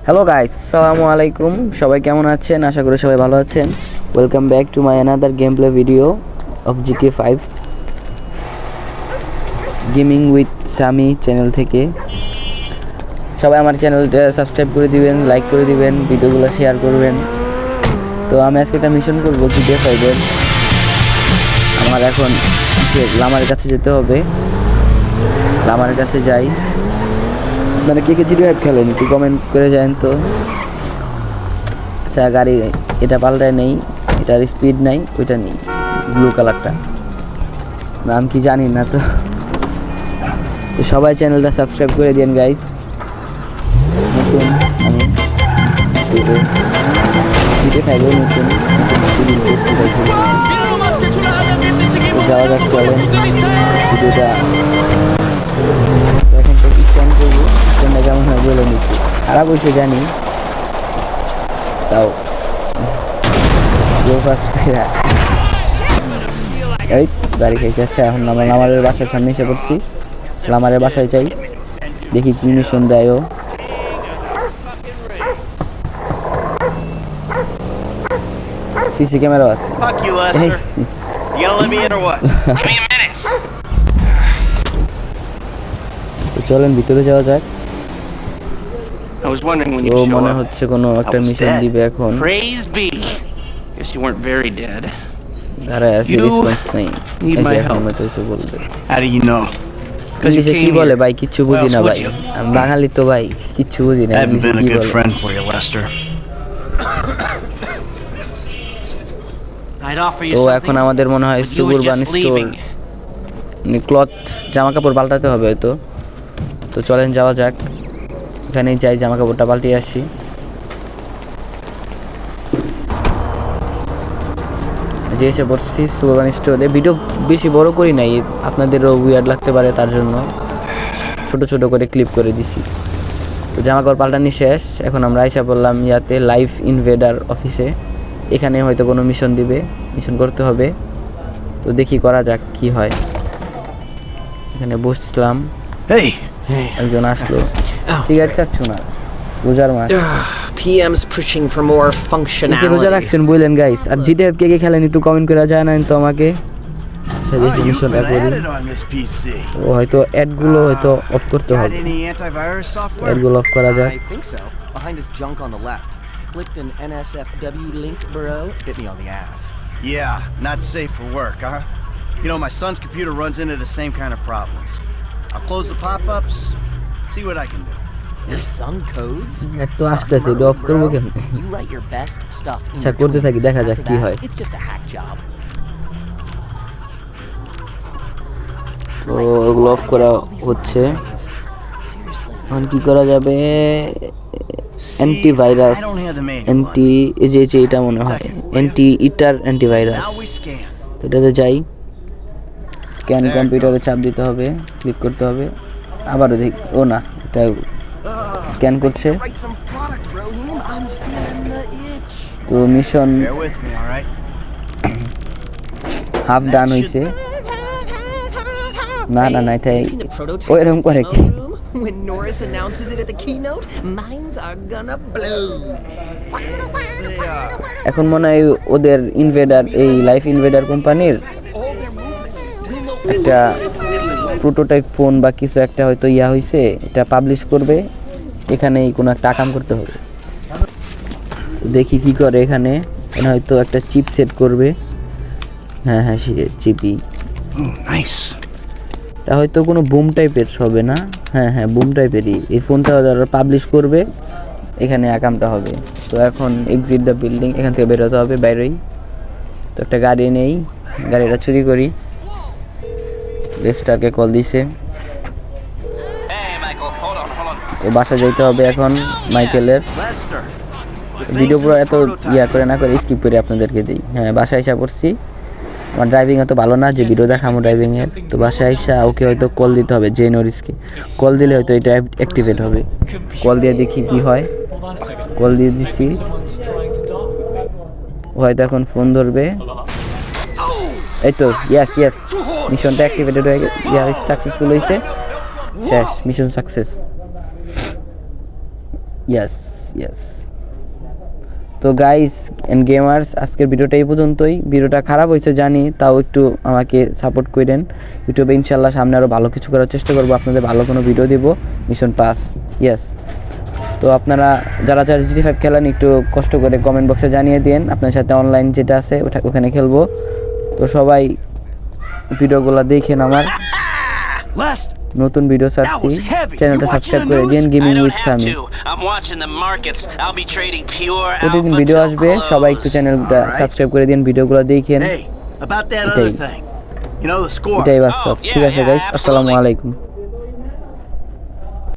Hello guys, আসসালামু আলাইকুম। সবাই কেমন আছেন? আশা করি সবাই ভালো আছেন। Welcome back to my another game play video of GTA 5 gaming with Sami channel থেকে। সবাই আমার চ্যানেলটা সাবস্ক্রাইব করে দিবেন, লাইক করে দিবেন, ভিডিওগুলো শেয়ার করবেন। তো আমি আজকে একটা মিশন করবো GTA 5-এর। আমার এখন লামারের কাছে যেতে হবে। লামারের কাছে যাই। আপনারা কে GTA 5 খেলেন একটু কমেন্ট করে যান তো। আচ্ছা, গাড়ি এটা পাল্টায় নেই, এটার স্পিড নাই, ওইটা নেই, ব্লু কালারটা নাম কি জানি না। তো সবাই চ্যানেলটা সাবস্ক্রাইব করে দিন গাইস। নতুন আমি GTA 5-এও নতুন যাওয়া যাক, চলেন ভিডিওটা এখন তো স্ক্যান করবো। স্ক্যানটা কেমন হয় বলে নিচ্ছি। খারাপ হয়েছে জানি, তাও এই গাড়ি খাইছে। আচ্ছা, এখন আমরা লামারের বাসার সামনে এসে পড়ছি। লামারের বাসায় চাই, দেখি কি মিশন দেয়। সিসি ক্যামেরাও আছে। চলেন ভিতরে যাওয়া যাক। ও মনে হচ্ছে কোনো একটা মিশন দিবে এখন। দাঁড়ায় আছি, রেসপন্স নেই। বলবে কি বলে ভাই, কিচ্ছু বুঝি না ভাই। আমি বাঙালি তো ভাই, কিচ্ছু বুঝি না। তো এখন আমাদের মনে হয় সুকুরবান স্টোর ক্লথ জামা কাপড় পাল্টাতে হবে হয়তো। তো চলেন যাওয়া যাক, এখানেই যাই, জামা কাপড়টা পাল্টিয়ে আসি। যে এসে পড়ছি সুকুরবান স্টোরে। ভিডিও বেশি বড় করি নাই, আপনাদেরও উইয়ার্ড লাগতে পারে, তার জন্য ছোট ছোট করে ক্লিপ করে দিছি। তো জামা কাপড় পাল্টানি শেষ। এখন আমরা আইসা পড়লাম ইয়াতে লাইফ ইনভেডার অফিসে। এখানে হয়তো কোনো মিশন দিবে, মিশন করতে হবে। তো দেখি করা যাক কি হয়। এখানে বসলাম, একজন আসলো। সিগারেট খাচ্ছ না? রোজার মাস। PM's pushing for more functionality. রোজা রাখছেন বললেন গাইস। আর GTA কে কে খেলেন একটু কমেন্ট করে জানান তো আমাকে। আচ্ছা, দেখি মিশনটা করি। ও হয়তো অ্যাডগুলো হয়তো অফ করতে হবে। অ্যাডগুলো অফ করা যায়। I think so. Behind this junk on the left. Clicked an NSFW link, bro. Bit me on the ass. Yeah, not safe for work, huh? You know, my son's computer runs into the same kind of problems. I'll close the pop-ups, see what I can do. Your son codes? একটু আসতেছে, এটা of করব কেমনে? You write your best stuff in আচ্ছা, করতে থাকি, দেখা যাক কি হয়। It's just a hack job. তো ওগুলো অফ করা হচ্ছে। এখন কি করা যাবে? অ্যান্টিভাইরাস, এই যে এটা মনে হয় অ্যান্টিভাইরাস। তো এটাতে যাই, স্ক্যান কম্পিউটারে চাপ দিতে হবে, ক্লিক করতে হবে। আবারও দেখি, ও না, এটা স্ক্যান করছে। তো মিশন হাফ ডান হয়েছে। না, এটাই ওইরকম করে কি? When Norris announces it at the keynote, minds are gonna blow. এখন মনে হয় ওদের ইনভেডার, এই লাইফ ইনভেডার কোম্পানির একটা প্রোটোটাইপ ফোন বা কিছু একটা হয়তো ইয়া হয়েছে, এটা পাবলিশ করবে। এখানেই কোনো একটা কাম করতে হবে। দেখি কি করে। এখানে হয়তো একটা চিপ সেট করবে। হ্যাঁ, চিপি। এটা হয়তো কোনো বুম টাইপের হবে না? হ্যাঁ, বুম টাইপেরই। এই ফোনটা যারা পাবলিশ করবে, এখানে আকামটা হবে। তো এখন এক্সিট দ্য বিল্ডিং, এখান থেকে বেরোতে হবে, বাইরেই। তো একটা গাড়ি নেই, গাড়িটা চুরি করি। লেস্টারকে কল দিছে, তো বাসা যাইতে হবে এখন মাইকেলের। ভিডিও পুরো এত ইয়া করে না করে স্কিপ করে আপনাদেরকে দিই। হ্যাঁ, বাসায় এসে পড়ছি। আমার ড্রাইভিং এত ভালো না যে ভিডিও দেখাবো ড্রাইভিংয়ের। তো বাসায় এসে ওকে হয়তো কল দিতে হবে, জে নরিসকে। কল দিলে হয়তো এটা অ্যাক্টিভেট হবে। কল দিয়ে দেখি কি হয়। কল দিয়ে দিছি, হয়তো এখন ফোন ধরবে। এই তো, ইয়েস, মিশনটা অ্যাক্টিভেটেড হয়ে সাকসেসফুল হয়েছে। শেষ, মিশন সাকসেস। Yes yes. তো গাইস এন্ড গেমার্স, আজকের ভিডিওটা এই পর্যন্তই। ভিডিওটা খারাপ হয়েছে জানি, তাও একটু আমাকে সাপোর্ট করেন। ইউটিউবে ইনশাল্লাহ সামনে আরও ভালো কিছু করার চেষ্টা করবো, আপনাদের ভালো কোনো ভিডিও দেব। Mission pass, yes. তো আপনারা যারা যারা GTA 5 খেলেন একটু কষ্ট করে কমেন্ট বক্সে জানিয়ে দিন, আপনার সাথে অনলাইন যেটা আছে ওখানে খেলবো। তো সবাই ভিডিওগুলো দেখেন, আমার Lest, নতুন ভিডিও ছাড়ছি, was heavy. চ্যানেলটা You watching সাবস্ক্রাইব the করে news? দিন। I gaming don't with have সামি to. I'm watching the markets. I'll be trading pure প্রতিদিন alpha ভিডিও till আসবে, সবাই একটু close. চ্যানেলটা Alright. সাবস্ক্রাইব করে দিন, ভিডিওগুলো দেখেন। hey, about that Okay. other thing. You know the score. এটাই বাস্তব। Oh, yeah, ঠিক আছে yeah, গাইস, আসসালামু absolutely. আলাইকুম।